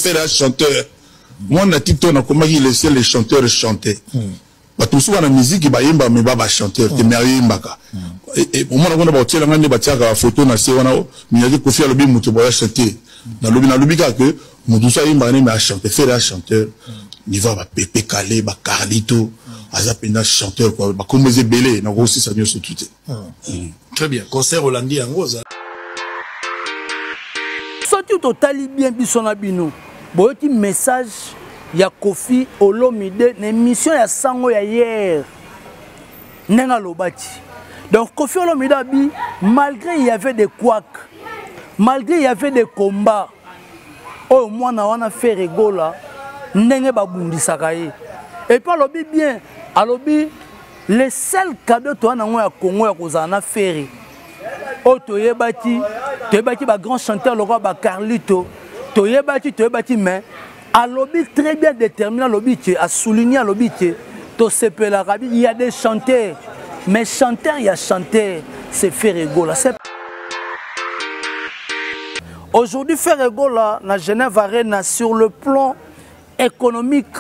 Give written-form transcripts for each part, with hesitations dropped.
faire un chanteur. Moi, on a dit comment il laissait les chanteurs chanter. Tout souvent la musique, il y a un chanteur, il y a un et au moment où on a tiré la photo, on a dit qu'il faut faire le chanter. Dans le lobby, que mon ça il m'a chanté, faire un chanteur. Il va Pépé Calé, Carlito, Azapena chanteur, quoi. Comme les belés, on a aussi ça mieux sur tout. Très bien. Concert hollandais en gros. Surtout total bien bisonabino. Boyoti message. Il y a Kofi Olomide, une émission ya sango ya hier. Nenga lobati. Donc Kofi Olomide abi, malgré il y avait des couacs, malgré il y avait des combats, oh moi na wana fait rigola, ndenge babundisaka ye. Et puis alobi bien, alobi le seul cadeau to na ngo ya Congo ya kozana faire. Oh toyebati ba grand chanteur le roi ba Carlito, toyebati mais alobi très bien déterminé, alobi a souligné, alobi to sepela rabi, il y a des chanteurs, mais chanteur, il y a chanteur, c'est Ferregola. Aujourd'hui, Ferregola, na Genève Arena, sur le plan économique,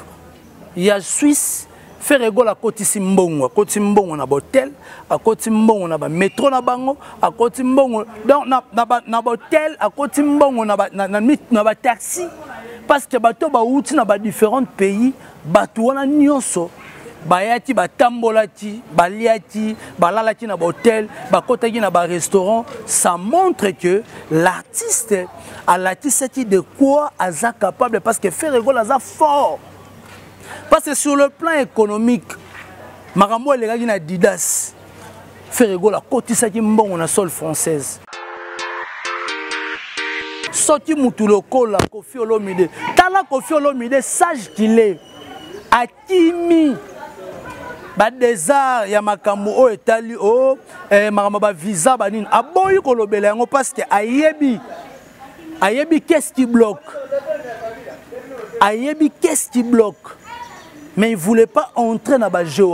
il y a Suisse, Ferregola à côté Simbongo, à côté Simbongo na hôtel, à côté Simbongo na métro na bango, à côté Simbongo, donc na hôtel, à côté Simbongo na taxi. Parce que bato ba outi na ba différents pays, bato wana nyonso bayati batambolati, baliati, balalati na hôtel, bakotaki na ba restaurant, ça montre que l'artiste de quoi aza capable parce que Ferregola aza fort. Parce que sur le plan économique, makambo elegaki na Didas. Ferregola kotisaki mbongo na sol française. Soti Mutuloko la Kofi Olomide. Tala Kofi Olomide, sage qu'il est. Akimi. Ba des arts, ya makambo o etali o makambo ba visa ba nini. Aboyi kolobela yango parce que ayebi qu'est-ce qui bloque. Ayebi qu'est-ce qui bloque. Mais il ne voulait pas entrer dans le jeu.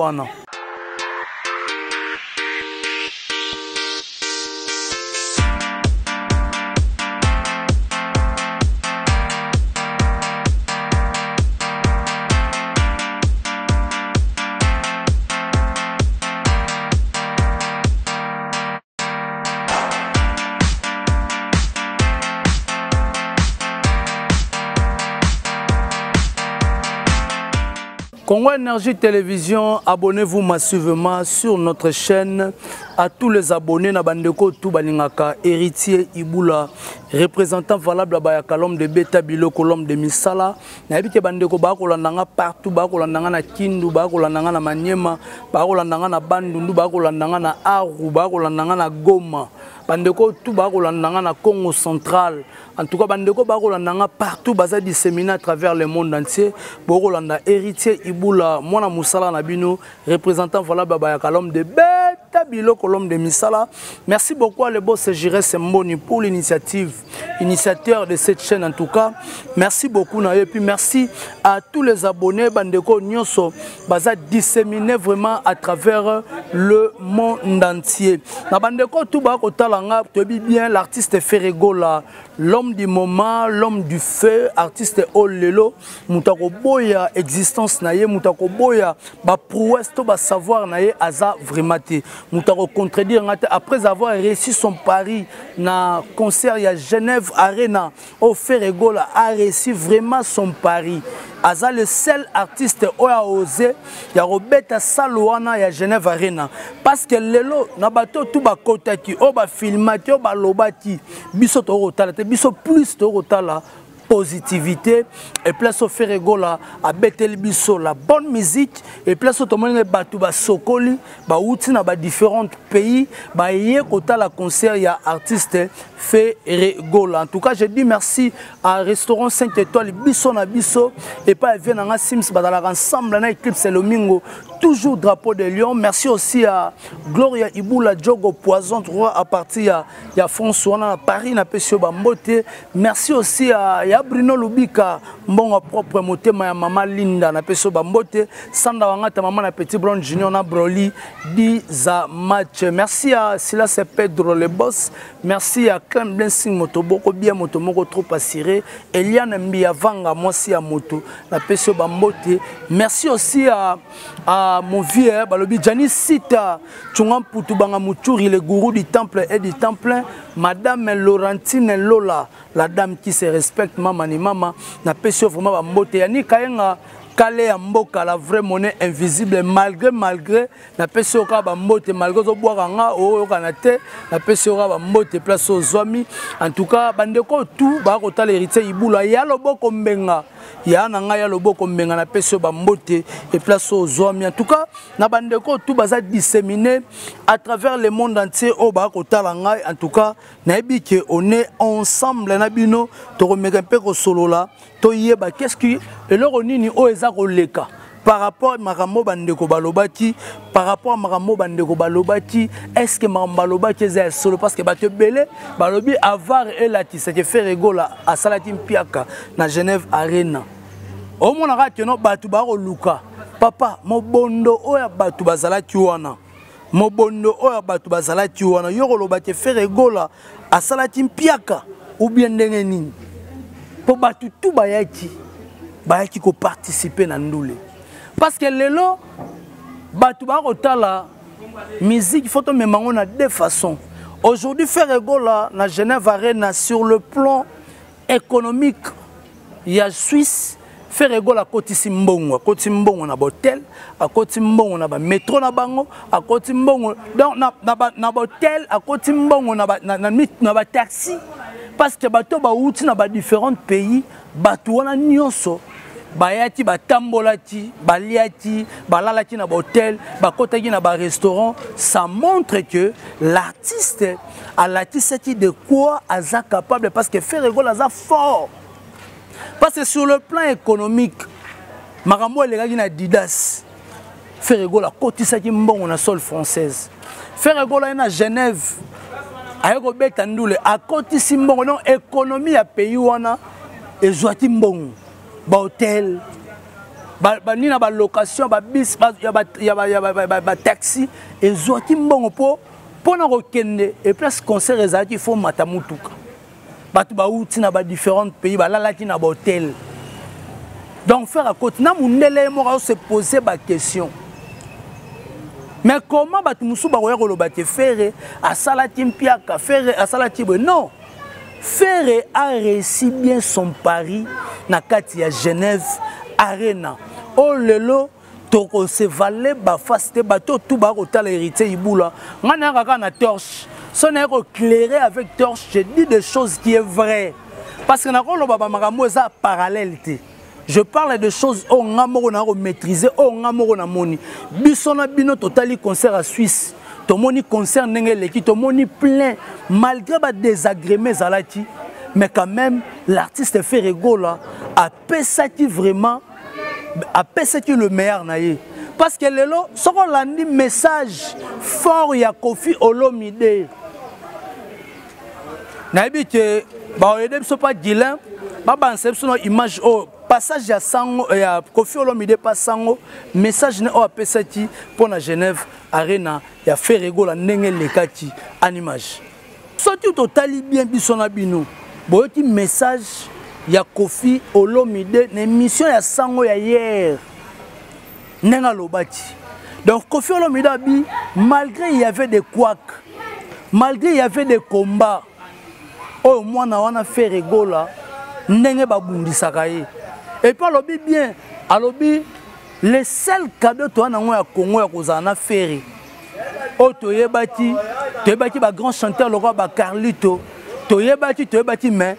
Congo Énergie Télévision, abonnez-vous massivement sur notre chaîne. À tous les abonnés, Nabandeko Toubalingaka, héritier Iboula, représentant valable à Kalom de Beta Bilo, Kolom de Misala. Nabike Bandeko Bakolandanga partout, Bakolandanga na Kindu, Bakolandanga na Maniema, Bakolandanga na Bandundu, Bakolandanga na Aru, Bakolandanga na Goma. Bandeko tout Bakolandanga na Congo central. En tout cas, Bandeko Bakolandanga partout, basé disséminé à travers le monde entier. Bakolanda héritier Iboula, Mona Moussala Nabino, représentant valable à Kalom de Beta Bilo, Kolom de Misala. Merci beaucoup à le boss Jiré Semboni pour l'initiative, initiateur de cette chaîne en tout cas. Merci beaucoup et puis merci à tous les abonnés Bandeko Nyonso, basé disséminé vraiment à travers le monde entier. Na Bandeko tout Bakotalanga, tu dis bien l'artiste Ferregola, l'homme du moment, l'homme du feu, artiste Olelo, Moutako Boya existence naie, Moutako Boya ba prouesse to ba savoir naie aza vraiment te. Moutako contredire après avoir réussi son pari na concert à Genève Arena, au Ferregola a réussi vraiment son pari. Aza le seul artiste qui a osé, il y a Roberta Salouana à Genève Arena. Parce que lelo na bato tout ba kotaki, o ba filmati, o ba lobati, biso to rotala, te biso plus to rotala. Positivité et place au Ferregola à Betel Bisso la bonne musique et place au Tomone Batouba Sokoli ba outi na ba différents pays ba yé kota la concert ya artiste Ferregola. En tout cas je dis merci à restaurant 5 étoiles Bisso na Bisso et pas vient na Sims ba la ensemble na Eclipse Lomingo toujours drapeau de Lyon. Merci aussi à Gloria Iboula Djogo Poison 3 à partir ya François na Paris na Pesio Bambote. Merci aussi à ya Bruno Lubika mbongo propre motema ya mama Linda na peso bambote sanda wangata mama na Petit Brown Junior na Broly di za match. Merci à Silas Pedro le boss, merci à Clem Blessing Motoboko bien motomoko trop assuré, Eliane Mbia Vanga mwasi ya moto na peso bambote. Merci aussi à mon vieux balobi Jani Sita Chungam Putubanga Muturi le gourou du temple et du temple, madame Laurentine Lola, la dame qui se respecte mama ni mama na peso vraiment bambote yani kayenga Kale ya mboka la vraie monnaie invisible malgré na peso ka bambote malgré zo boire nga o kanate na peso ka bambote place aux zomi en tout cas bandeko tout ba ko tala héritier ibula ya loboko mbenga ya na nga ya loboko mbenga na peso bambote et place aux zomi en tout cas na bandeko tout baza disséminé à travers le monde entier o ba ko tala nga en tout cas na yebi que on est ensemble na bino to remeka pe ko solo là to yeba qu'est-ce que et le ronini o eza ko leka par rapport à makambo bandeko balobaki par rapport à makambo bandeko balobaki est-ce que makambo balobaki eza solo parce que bato belé balobi avoir et la tisa que fait rigola à Salati Mpiaka na Genève Arena au mona ka que no bato ba ko luka papa mobondo oya bato bazalaki wana mobondo oya bato bazalaki wana yo ko lobaki fait rigola à Salati Mpiaka ou bien ndenge nini pour bato tout bayaki ko participer na ndule parce que lelo bato ba kotala musique photo memango na deux façons aujourd'hui faire rigola na Genève Arena sur le plan économique il y a Suisse faire rigola koti simbongo na hotel a koti mbongo na ba métro na bango a koti mbongo donc na hotel a koti mbongo na ba taxi parce que bato ba outi na ba différents pays bato wana nyonso bayati batambolati baliati balalaki na hôtel bakotaki na ba restaurant ça montre que l'artiste a l'artiste de quoi aza capable parce que faire rigolo aza fort parce que sur le plan économique makambo elegaki na Didas faire rigolo kotisaki mbongo na sol française faire rigolo na Genève ayeko beta ndule akotisi mbongo non économie ya pays wana ezwaki mbongo ba hôtel ba nina ba location ba bis ba taxi ezwaki mbongo po na kokende et place concert ezaki fo matamutuka bato ba uti na ba différents pays ba lalaki na ba hôtel donc faire à côté na mundele mo se poser ba question. Mais comment bato musu ba koya kolobate faire à Salati Mpiaka faire à Salati non. Ferre a réussi bien son pari na kati ya Genève Arena. Oh lelo toko se valait ba faste bato tout ba kotala héritier ibula. Ngana kaka na torche. Son est éclairé avec torche, je dis des choses qui est vrai. Parce que na ko loba ba makambo eza parallèle. Je parle de choses on ngamoko na ko maîtriser, on ngamoko na moni. Bisona bino totali concert à Suisse. Tout le monde concerne l'équipe, tout le monde plein, malgré les désagréments, mais quand même, l'artiste fait rigola, a pesati vraiment, a pesati le meilleur. Parce que le lot, ce qu'on a dit, message fort, il y a Kofi Olomide. Naïbi que, bah, on ne pas Guilain, bah, c'est une image au passage à Sango, et à Kofi Olomide pas Sango, message n'est pas pesati pour la Genève Arena, il y a fait rigoler n'engé les kati en image. Surtout totali bien bisona bino, boyoti message il y a Kofi Olomide, l'émission il y a Sango hier, n'enga lobati. Donc Kofi Olomide abi, malgré il y avait des couacs, malgré il y avait des combats, oh moi on a fait rigoler n'engé babundi sakaye. Et puis alobi bien, alobi le seul cadeau toi na ngwa Congo ya kozana ferry. O toyebati ba grand chanteur le roi ba Carlito, toyebati mais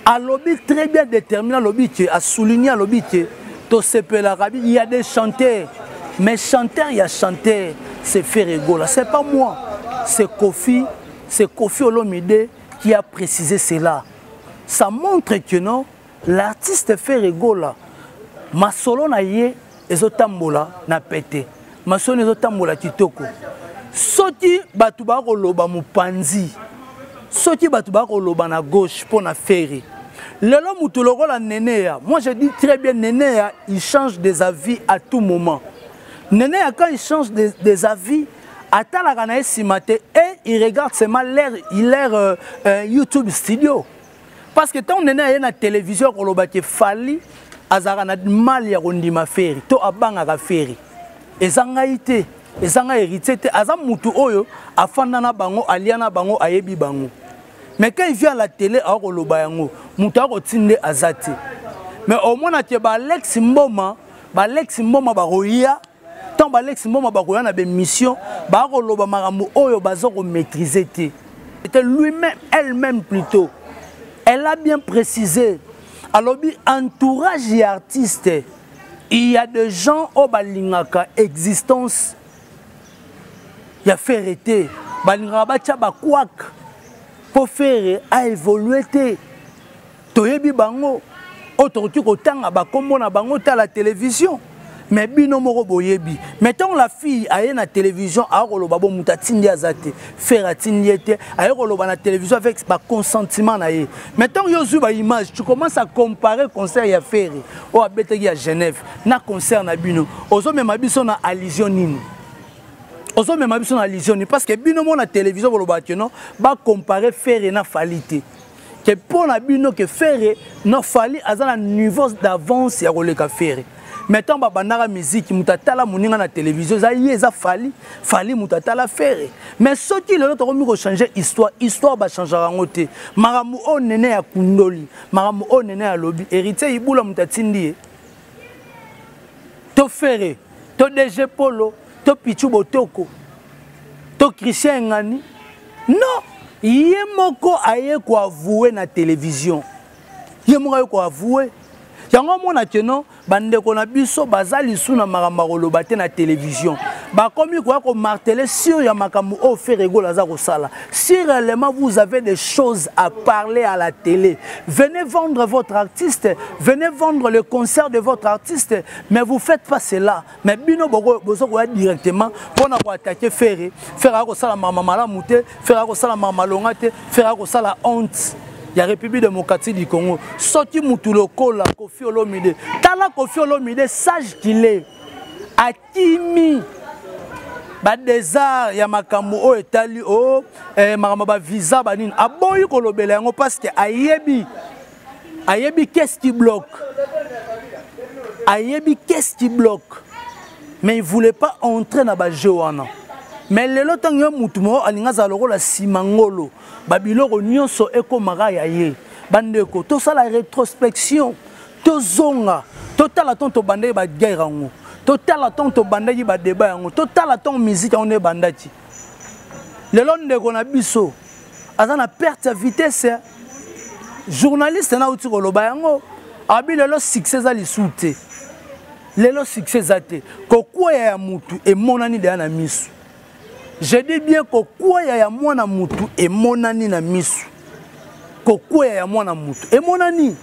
alobi très bien déterminé alobi que a souligné alobi que to sepela rabi il y a des chanteurs, mais chanteurs il y a chanteurs, c'est Ferregola, c'est pas moi, c'est Kofi Olomide qui a précisé cela. Ça montre que non l'artiste fait rigola. Ma solo na ye ezotambola na pété. Ma solo ezotambola kitoko. Soti batu ba koloba mupanzi. Soti batu ba koloba na gauche pour na ferry. Lelo Moutoloro la Nénéa. Moi je dis très bien Nénéa, il change des avis à tout moment. Nénéa quand il change des avis, attends la ganaï simate et il regarde seulement l'air YouTube studio. Parce que tant Nénéa est na télévision ko lobaki fali azara na mal ya kondima feri to abanga ka feri. Ezanga ite, ezanga hérité te azam mutu oyo afanda na bango aliana bango ayebi bango. Mais quand il vient à la télé, il y a un peu azati. Mais au moins, il y a Alex Mboma, Alex Mboma, tant Alex Mboma, il y a une mission, il y maîtriser. C'était lui-même, elle-même plutôt. Elle a bien précisé. Alors, entourage et artiste, il y a des gens qui ont existence. Il y a ferreté, pour faire à évoluer toyebi bango autorité kotanga ba kombo na bango ta la télévision mais bino moko boyebi mettons la fille aye na télévision a koloba bo mutatindi azate faire atindi ete aye koloba na télévision avec ba consentement na ye mettons yozu ba image tu commences à comparer concert ya faire o abeteki ya Genève na concert na bino ozo mema biso na allusion nini. Ozo même abiso na allusion parce que bino mo na télévision bolobaki non ba comparer faire na falité que pour na bino que faire na fali azana niveau d'avance ya koleka faire mettons ba bandaka musique mutatala moninga na télévision za yeza fali mutatala faire mais soki lelo to komi ko changer histoire ba changer rangote maramu o nene ya kundoli maramu o nene ya lobi héritier ibula mutatindi to faire to DG Polo to Pichu Botoko, to Christian Ngani. Non, il y a moko aye ko avouer na télévision. Il y a moko ko avouer. Yango mona teno bande ko na biso bazali suna makamaro bate na télévision. Ba komi ko marteler sur ya makamu o faire egola za ko sala. Si réellement vous avez des choses à parler à la télé, venez vendre votre artiste, venez vendre le concert de votre artiste, mais vous faites pas cela. Mais bino bozo ko directement pour na ko attaquer faire ko sala mama mala muté, faire ko sala mama longate, faire ko sala honte. Il y a la République démocratique du Congo. Soti Moutuloko, la Kofi Olomide. Tala Kofi Olomide, sage qu'il est. Atimi. Ba des arts, ya makambo o etali o makamba visa banine. Aboyi kolobela yango parce que ayebi qu'est-ce qui bloque. Ayebi qu'est-ce qui bloque. Mais il voulait pas entrer dans ba Joana. Mais le lotang yo mutumo alinga za loko la simangolo. Babiloko nyonso eko magaya ye. Bandeko to sala rétrospection. To zonga. Total tonto bande ba guerre ngo. Total tonto bande ba débat ngo. Total ton musique on est bandati. Le londeko na biso. Azana perte de vitesse. Journaliste na uti koloba yango. Abi lelo succès za lisute. Lelo succès ate. Kokwa ya mutu e monani de na misu. Je dis bien que quoi ya mwana mutu et monani na misu. Quoi ya mwana mutu et monani.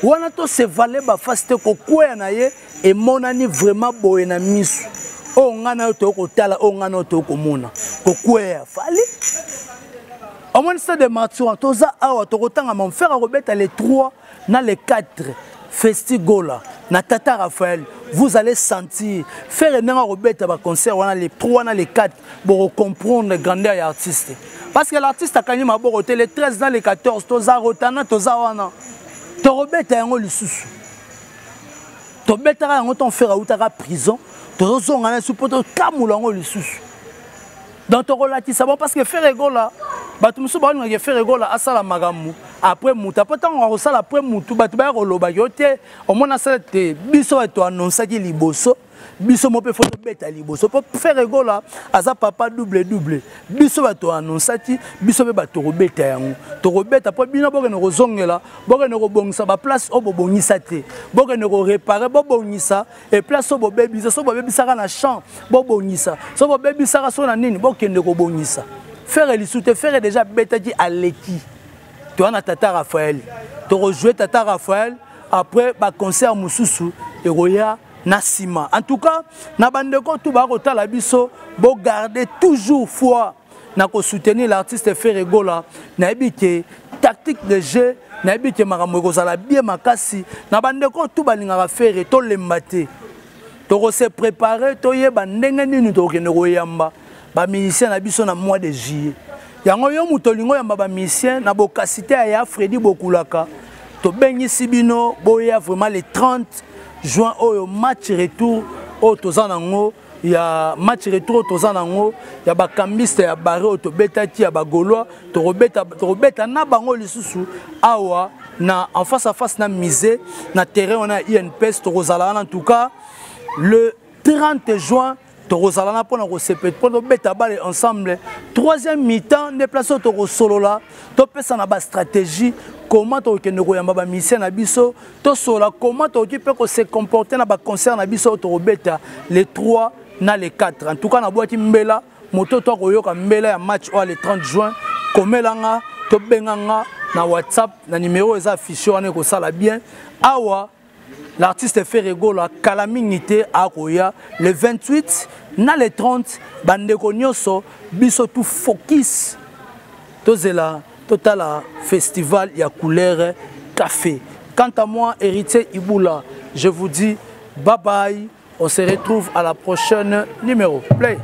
Wana to se valait ba faste ko quoi na ye et monani vraiment boye na misu. O ngana to ko tala o ngana to ko mona. Quoi ya fali. Au moins ça de mature toza awa to kotanga mon frère Robert les 3 na les 4 festigola na Tata Raphaël. Vous allez sentir faire un Robert à concert on a les 3 on a les 4 pour comprendre le grandeur de l'artiste parce que l'artiste a gagné ma boroté les 13 dans les 14 toza rotana toza wana to Robert yango lisusu to betara yango ton faire outara prison to zonga na supporto kamula yango lisusu dans ton relati ça bon parce que faire egola batu musu ba nga faire egola asala magamu après muta pas tant on sala après mutu batu ba koloba yote au mona sala te biso to annoncer ki liboso biso mo pe photo beta liboso pour faire egola aza papa double biso ba to annoncer ti biso be ba to robeta yango to robeta après bino boke no zongela boke no bongisa ba place o bobongisa te boke no réparer bobongisa et place o bobebisa so bobebisa na champ bobongisa so bobebisa so na nini boke ndeko bongisa faire lisute faire déjà beta ki aleki. Tu as Tata Raphaël. Tu rejoues Tata Raphaël après le concert Moussousou et Roya Nassima. En tout cas, na bandeko tout ba kota la biso, bo garder toujours foi na ko soutenir l'artiste Ferregola. Na ebité tactique de jeu na bité makambo kozala bien makasi na bandeko tout balingaka faire to lembate to se préparer to yeba ndenge nini to kende koyamba ba musicien na biso na mois de juillet yango yo mutolingo yamba ba musicien na bokasité ya Freddy Bokulaka to bengisi bino boya vraiment le 30 juin au match retour au tozanango ya match retour tozanango ya bakambiste ya barre au tobetati ya bagolois to robeta na bango lisusu awa na en face à face na misé na terrain on a INPS to rozala en tout cas le 30 juin to rozala na pona ko sepet pona beta balle ensemble troisième mi-temps déplacé to solo là to pesa na ba stratégie comment to kende ko yamba ba mission na biso to sola comment to ki peut se comporter na ba concert na biso to beta les 3 na les 4 en tout cas na boîte mbela moto to ko yoka mbela ya match o le 30 juin komelanga to benganga na WhatsApp na numéro eza affiché on ko sala bien awa l'artiste Ferrego la calamité à Koya le 28 na le 30 bandeko nyoso biso tout focus tozela total festival ya couleur café. Quant à moi Héritier Iboula, je vous dis bye bye, on se retrouve à la prochaine numéro. Play.